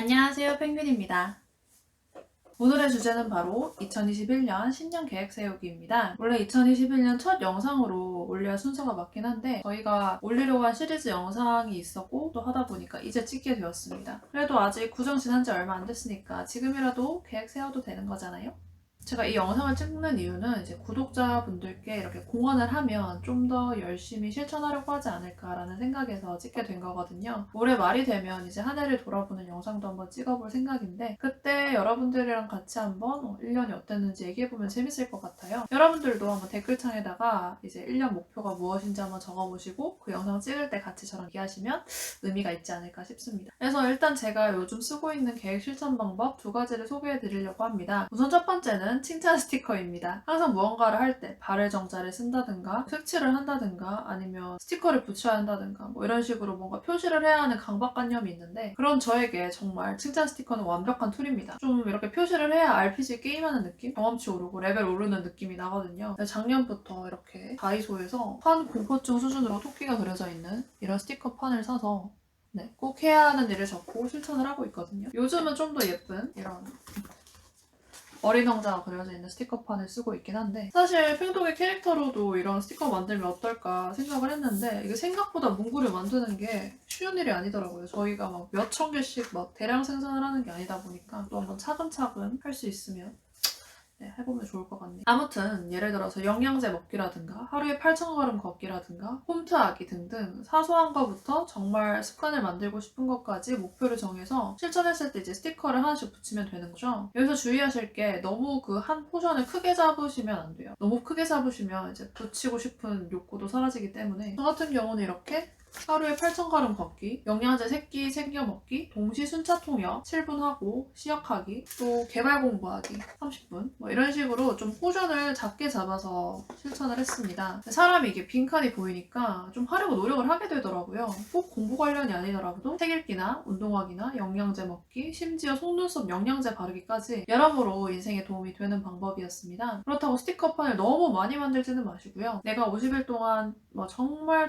안녕하세요, 펭귄입니다. 오늘의 주제는 바로 2021년 신년 계획 세우기입니다. 원래 2021년 첫 영상으로 올려야 순서가 맞긴 한데 저희가 올리려고 한 시리즈 영상이 있었고 또 하다 보니까 이제 찍게 되었습니다. 그래도 아직 구정 지난 지 얼마 안 됐으니까 지금이라도 계획 세워도 되는 거잖아요? 제가 이 영상을 찍는 이유는 이제 구독자분들께 이렇게 공언을 하면 좀 더 열심히 실천하려고 하지 않을까라는 생각에서 찍게 된 거거든요. 올해 말이 되면 이제 한 해를 돌아보는 영상도 한번 찍어볼 생각인데 그때 여러분들이랑 같이 한번 1년이 어땠는지 얘기해보면 재밌을 것 같아요. 여러분들도 한번 댓글창에다가 이제 1년 목표가 무엇인지 한번 적어보시고 그 영상 찍을 때 같이 저랑 얘기하시면 의미가 있지 않을까 싶습니다. 그래서 일단 제가 요즘 쓰고 있는 계획 실천 방법 2가지를 소개해드리려고 합니다. 우선 첫 번째는 칭찬 스티커입니다. 항상 무언가를 할 때 발을 정자를 쓴다든가 색칠을 한다든가 아니면 스티커를 붙여야 한다든가 뭐 이런 식으로 뭔가 표시를 해야 하는 강박관념이 있는데 그런 저에게 정말 칭찬 스티커는 완벽한 툴입니다. 좀 이렇게 표시를 해야 RPG 게임하는 느낌? 경험치 오르고 레벨 오르는 느낌이 나거든요. 작년부터 이렇게 다이소에서 판 공포증 수준으로 토끼가 그려져 있는 이런 스티커 판을 사서 꼭 해야 하는 일을 적고 실천을 하고 있거든요. 요즘은 좀 더 예쁜 이런 어린 왕자가 그려져 있는 스티커판을 쓰고 있긴 한데 사실 핑독의 캐릭터로도 이런 스티커 만들면 어떨까 생각을 했는데 이게 생각보다 문구를 만드는 게 쉬운 일이 아니더라고요. 저희가 막 몇천 개씩 막 대량 생산을 하는 게 아니다 보니까 또 한번 차근차근 할 수 있으면 해보면 좋을 것 같네요. 아무튼 예를 들어서 영양제 먹기라든가 하루에 8,000걸음 걷기라든가 홈트하기 등등 사소한 것부터 정말 습관을 만들고 싶은 것까지 목표를 정해서 실천했을 때 이제 스티커를 하나씩 붙이면 되는 거죠. 여기서 주의하실 게 너무 그 한 포션을 크게 잡으시면 안 돼요. 너무 크게 잡으시면 이제 붙이고 싶은 욕구도 사라지기 때문에 저 같은 경우는 이렇게 하루에 8,000걸음 걷기, 영양제 3끼 챙겨 먹기, 동시 순차 통역 7분 하고 시역하기, 또 개발 공부하기 30분 뭐 이런 식으로 좀 포션을 작게 잡아서 실천을 했습니다. 사람이 이게 빈칸이 보이니까 좀 하려고 노력을 하게 되더라고요. 꼭 공부 관련이 아니더라도 책 읽기나 운동하기나 영양제 먹기, 심지어 속눈썹 영양제 바르기까지 여러모로 인생에 도움이 되는 방법이었습니다. 그렇다고 스티커판을 너무 많이 만들지는 마시고요. 내가 50일 동안 뭐 정말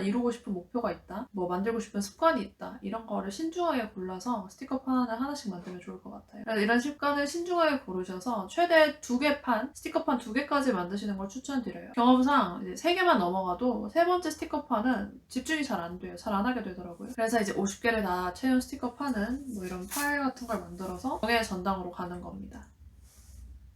이루고 싶은 목표가 있다, 뭐 만들고 싶은 습관이 있다, 이런 거를 신중하게 골라서 스티커판을 하나씩 만들면 좋을 것 같아요. 그래서 이런 습관을 신중하게 고르셔서 최대 2개 판, 스티커판 2개까지 만드시는 걸 추천드려요. 경험상 이제 3개만 넘어가도 세 번째 스티커판은 집중이 잘 안 돼요. 잘 안 하게 되더라고요. 그래서 이제 50개를 다 채운 스티커판은 뭐 이런 파일 같은 걸 만들어서 정의 전당으로 가는 겁니다.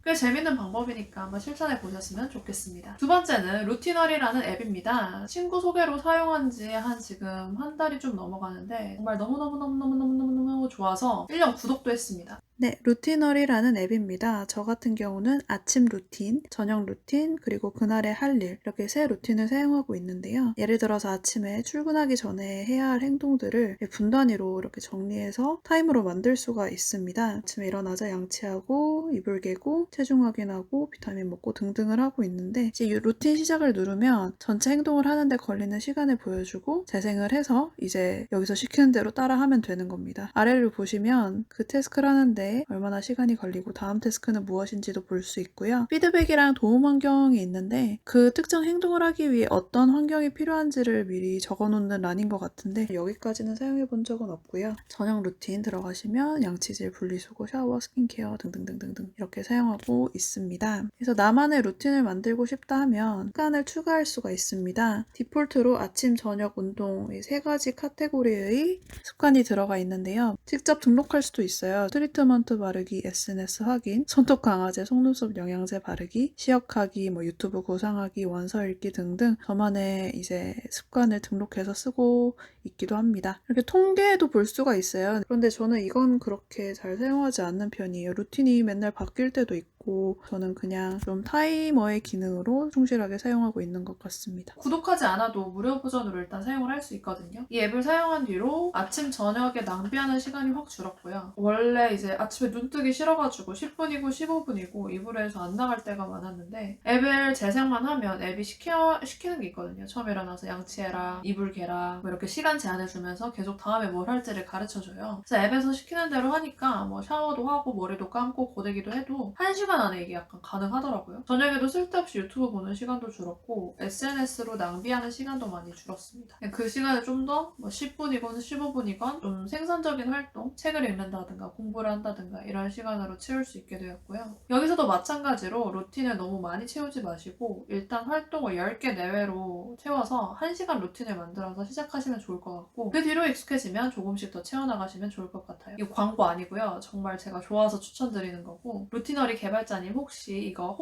꽤 재밌는 방법이니까 한번 실천해 보셨으면 좋겠습니다. 두 번째는 루티너리라는 앱입니다. 친구 소개로 사용한 지 지금 한 달이 좀 넘어가는데 정말 너무너무 좋아서 1년 구독도 했습니다. 네, 루티너리라는 앱입니다. 저 같은 경우는 아침 루틴, 저녁 루틴, 그리고 그날의 할 일, 이렇게 세 루틴을 사용하고 있는데요. 예를 들어서 아침에 출근하기 전에 해야 할 행동들을 분단위로 이렇게 정리해서 타임으로 만들 수가 있습니다. 아침에 일어나자 양치하고, 이불 개고, 체중 확인하고, 비타민 먹고 등등을 하고 있는데 이제 이 루틴 시작을 누르면 전체 행동을 하는데 걸리는 시간을 보여주고 재생을 해서 이제 여기서 시키는 대로 따라하면 되는 겁니다. 아래를 보시면 그 태스크를 하는데 얼마나 시간이 걸리고 다음 태스크는 무엇인지도 볼 수 있고요. 피드백이랑 도움 환경이 있는데 그 특정 행동을 하기 위해 어떤 환경이 필요한지를 미리 적어놓는 란인 것 같은데 여기까지는 사용해 본 적은 없고요. 저녁 루틴 들어가시면 양치질, 분리수거, 샤워, 스킨케어 등등등등등 이렇게 사용하고 있습니다. 그래서 나만의 루틴을 만들고 싶다 하면 습관을 추가할 수가 있습니다. 디폴트로 아침, 저녁, 운동 이 3가지 카테고리의 습관이 들어가 있는데요. 직접 등록할 수도 있어요. 트리트먼트 바르기, SNS 확인, 손톱 강화제, 속눈썹 영양제 바르기, 시역하기, 유튜브 구상하기, 원서 읽기 등등 저만의 이제 습관을 등록해서 쓰고 있기도 합니다. 이렇게 통계도 볼 수가 있어요. 그런데 저는 이건 그렇게 잘 사용하지 않는 편이에요. 루틴이 맨날 바뀔 때도 있고 저는 그냥 좀 타이머의 기능으로 충실하게 사용하고 있는 것 같습니다. 구독하지 않아도 무료 버전으로 일단 사용을 할 수 있거든요. 이 앱을 사용한 뒤로 아침, 저녁에 낭비하는 시간이 확 줄었고요. 원래 이제 아침에 눈 뜨기 싫어가지고 10분이고 15분이고 이불에서 안 나갈 때가 많았는데 앱을 재생만 하면 앱이 시키는 게 있거든요. 처음 일어나서 양치해라, 이불 개라 뭐 이렇게 시간 제한을 주면서 계속 다음에 뭘 할지를 가르쳐줘요. 그래서 앱에서 시키는 대로 하니까 뭐 샤워도 하고 머리도 감고 고데기도 해도 1시간 1시간 안에 이게 약간 가능하더라고요. 저녁에도 쓸데없이 유튜브 보는 시간도 줄었고 SNS로 낭비하는 시간도 많이 줄었습니다. 그 시간에 좀 더 10분이건 15분이건 좀 생산적인 활동, 책을 읽는다든가 공부를 한다든가 이런 시간으로 채울 수 있게 되었고요. 여기서도 마찬가지로 루틴을 너무 많이 채우지 마시고 일단 활동을 10개 내외로 채워서 1시간 루틴을 만들어서 시작하시면 좋을 것 같고 그 뒤로 익숙해지면 조금씩 더 채워나가시면 좋을 것 같아요. 이거 광고 아니고요. 정말 제가 좋아서 추천드리는 거고 루티너리 개발자님 혹시 이거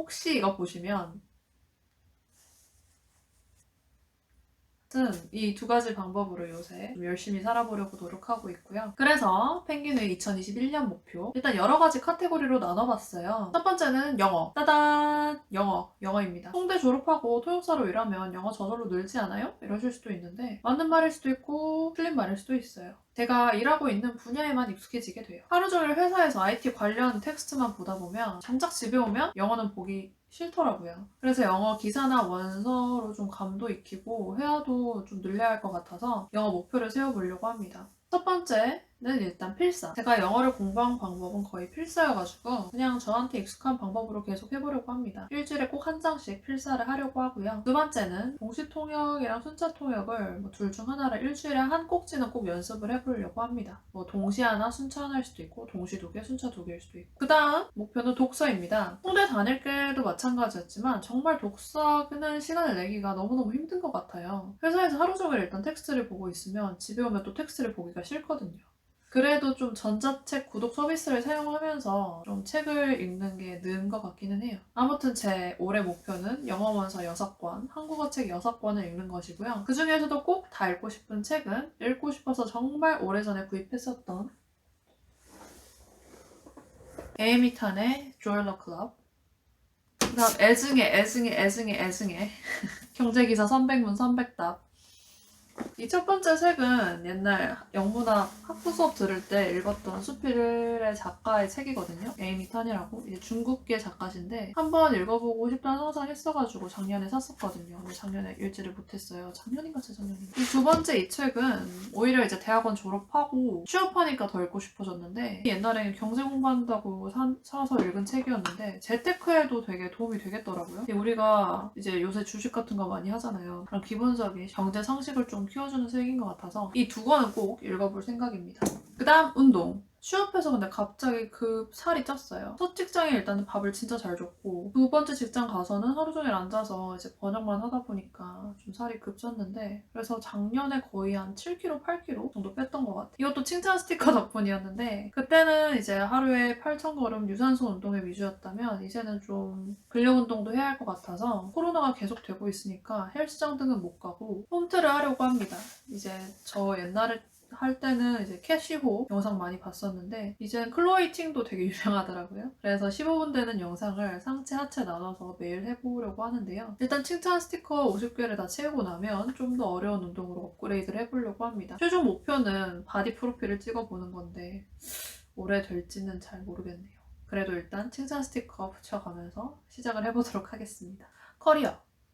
보시면 이 두 가지 방법으로 요새 좀 열심히 살아보려고 노력하고 있고요. 그래서 펭귄의 2021년 목표 일단 여러 가지 카테고리로 나눠봤어요. 첫 번째는 영어. 따단! 영어입니다. 홍대 졸업하고 통역사로 일하면 영어 저절로 늘지 않아요? 이러실 수도 있는데 맞는 말일 수도 있고 틀린 말일 수도 있어요. 제가 일하고 있는 분야에만 익숙해지게 돼요. 하루 종일 회사에서 IT 관련 텍스트만 보다 보면 장작 집에 오면 영어는 보기 싫더라고요. 그래서 영어 기사나 원서로 좀 감도 익히고 회화도 좀 늘려야 할 것 같아서 영어 목표를 세워보려고 합니다. 첫 번째는 일단 필사. 제가 영어를 공부한 방법은 거의 필사여가지고 그냥 저한테 익숙한 방법으로 계속 해보려고 합니다. 일주일에 꼭 한 장씩 필사를 하려고 하고요. 두 번째는 동시 통역이랑 순차 통역을 둘 중 하나를 일주일에 한 꼭지는 꼭 연습을 해보려고 합니다. 동시 하나, 순차 하나일 수도 있고 동시 두 개, 순차 두 개일 수도 있고. 그 다음 목표는 독서입니다. 홍대 다닐 때도 마찬가지였지만 정말 독서는 시간을 내기가 너무너무 힘든 것 같아요. 회사에서 하루 종일 일단 텍스트를 보고 있으면 집에 오면 또 텍스트를 보기가 싫거든요. 그래도 좀 전자책 구독 서비스를 사용하면서 좀 책을 읽는 게 느은 것 같기는 해요. 아무튼 제 올해 목표는 영어 원서 6권, 한국어 책 6권을 읽는 것이고요. 그 중에서도 꼭 다 읽고 싶은 책은 읽고 싶어서 정말 오래전에 구입했었던 에이미 탄의 조얼러 클럽. 그 다음 애증의 경제기사 300문 300답. 이 첫 번째 책은 옛날 영문학 학부 수업 들을 때 읽었던 수필의 작가의 책이거든요. 에이미 탄이라고 이제 중국계 작가신데 한번 읽어보고 싶다는 상상했어가지고 작년에 샀었거든요. 근데 작년에 읽지를 못했어요. 작년인가 재작년인가. 이 두 번째 이 책은 오히려 이제 대학원 졸업하고 취업하니까 더 읽고 싶어졌는데 옛날에 경제 공부한다고 사서 읽은 책이었는데 재테크에도 되게 도움이 되겠더라고요. 우리가 이제 요새 주식 같은 거 많이 하잖아요. 그런 기본적인 경제 상식을 좀 키워주는 책인 것 같아서 이 두 권은 꼭 읽어볼 생각입니다. 그 다음 운동. 취업해서 근데 갑자기 살이 쪘어요. 첫 직장에 일단은 밥을 진짜 잘 줬고 두 번째 직장 가서는 하루 종일 앉아서 이제 번역만 하다 보니까 좀 살이 급쪘는데 그래서 작년에 거의 한 7kg, 8kg 정도 뺐던 것 같아요. 이것도 칭찬 스티커 덕분이었는데 그때는 이제 하루에 8,000걸음 유산소 운동의 위주였다면 이제는 좀 근력 운동도 해야 할 것 같아서 코로나가 계속 되고 있으니까 헬스장 등은 못 가고 홈트를 하려고 합니다. 이제 저 옛날에 할 때는 이제 캐시호 영상 많이 봤었는데 이제는 클로이 팅도 되게 유명하더라고요. 그래서 15분 되는 영상을 상체 하체 나눠서 매일 해보려고 하는데요. 일단 칭찬 스티커 50개를 다 채우고 나면 좀 더 어려운 운동으로 업그레이드를 해보려고 합니다. 최종 목표는 바디 프로필을 찍어보는 건데 올해 될지는 잘 모르겠네요. 그래도 일단 칭찬 스티커 붙여가면서 시작을 해보도록 하겠습니다.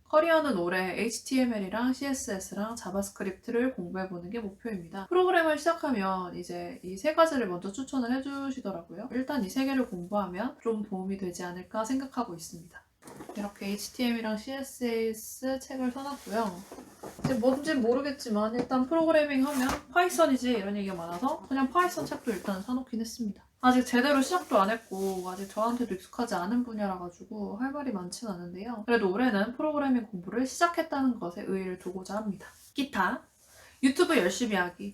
커리어는 올해 HTML이랑 CSS랑 자바스크립트를 공부해보는 게 목표입니다. 프로그램을 시작하면 이제 이 세 가지를 먼저 추천을 해주시더라고요. 일단 이 세 개를 공부하면 좀 도움이 되지 않을까 생각하고 있습니다. 이렇게 HTML이랑 CSS 책을 사놨고요. 이제 뭔진 모르겠지만 일단 프로그래밍 하면 파이썬이지 이런 얘기가 많아서 그냥 파이썬 책도 일단 사놓긴 했습니다. 아직 제대로 시작도 안 했고 아직 저한테도 익숙하지 않은 분야라 가지고 할 말이 많진 않은데요. 그래도 올해는 프로그래밍 공부를 시작했다는 것에 의의를 두고자 합니다. 기타 유튜브 열심히 하기.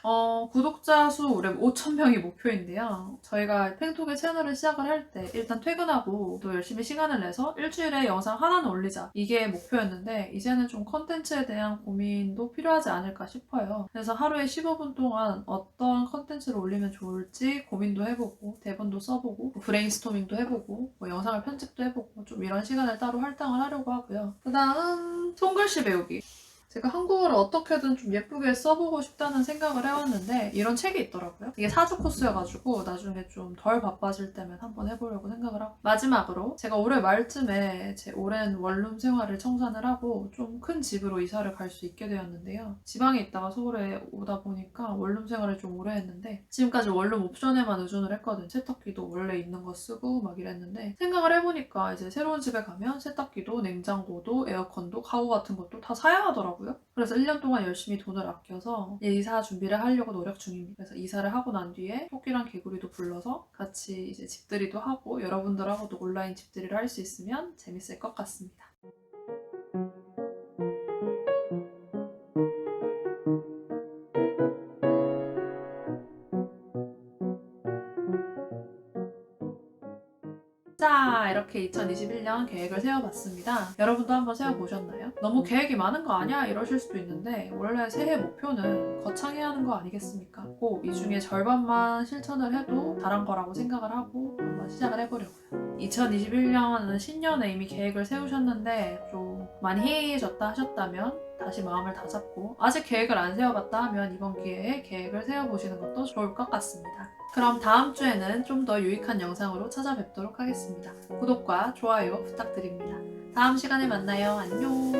구독자 수 올해 5,000명이 목표인데요. 저희가 팽톡의 채널을 시작을 할 때 일단 퇴근하고 또 열심히 시간을 내서 일주일에 영상 하나는 올리자. 이게 목표였는데 이제는 좀 컨텐츠에 대한 고민도 필요하지 않을까 싶어요. 그래서 하루에 15분 동안 어떤 컨텐츠를 올리면 좋을지 고민도 해보고 대본도 써보고 브레인스토밍도 해보고 영상을 편집도 해보고 좀 이런 시간을 따로 할당을 하려고 하고요. 그 다음 손글씨 배우기. 제가 한국어를 어떻게든 좀 예쁘게 써보고 싶다는 생각을 해왔는데 이런 책이 있더라고요. 이게 4주 코스여가지고 나중에 좀 덜 바빠질 때면 한번 해보려고 생각을 하고, 마지막으로 제가 올해 말쯤에 제 오랜 원룸 생활을 청산을 하고 좀 큰 집으로 이사를 갈 수 있게 되었는데요. 지방에 있다가 서울에 오다 보니까 원룸 생활을 좀 오래 했는데 지금까지 원룸 옵션에만 의존을 했거든. 세탁기도 원래 있는 거 쓰고 막 이랬는데 생각을 해보니까 이제 새로운 집에 가면 세탁기도 냉장고도 에어컨도 가구 같은 것도 다 사야 하더라고요. 그래서 1년 동안 열심히 돈을 아껴서 이사 준비를 하려고 노력 중입니다. 그래서 이사를 하고 난 뒤에 토끼랑 개구리도 불러서 같이 이제 집들이도 하고 여러분들하고도 온라인 집들이를 할 수 있으면 재밌을 것 같습니다. 자, 이렇게 2021년 계획을 세워봤습니다. 여러분도 한번 세워보셨나요? 너무 계획이 많은 거 아니야? 이러실 수도 있는데 원래 새해 목표는 거창해야 하는 거 아니겠습니까? 꼭 이 중에 절반만 실천을 해도 잘한 거라고 생각을 하고 한번 시작을 해보려고요. 2021년은 신년에 이미 계획을 세우셨는데 좀 많이 해이해졌다 하셨다면 다시 마음을 다잡고 아직 계획을 안 세워봤다 하면 이번 기회에 계획을 세워보시는 것도 좋을 것 같습니다. 그럼 다음 주에는 좀 더 유익한 영상으로 찾아뵙도록 하겠습니다. 구독과 좋아요 부탁드립니다. 다음 시간에 만나요. 안녕.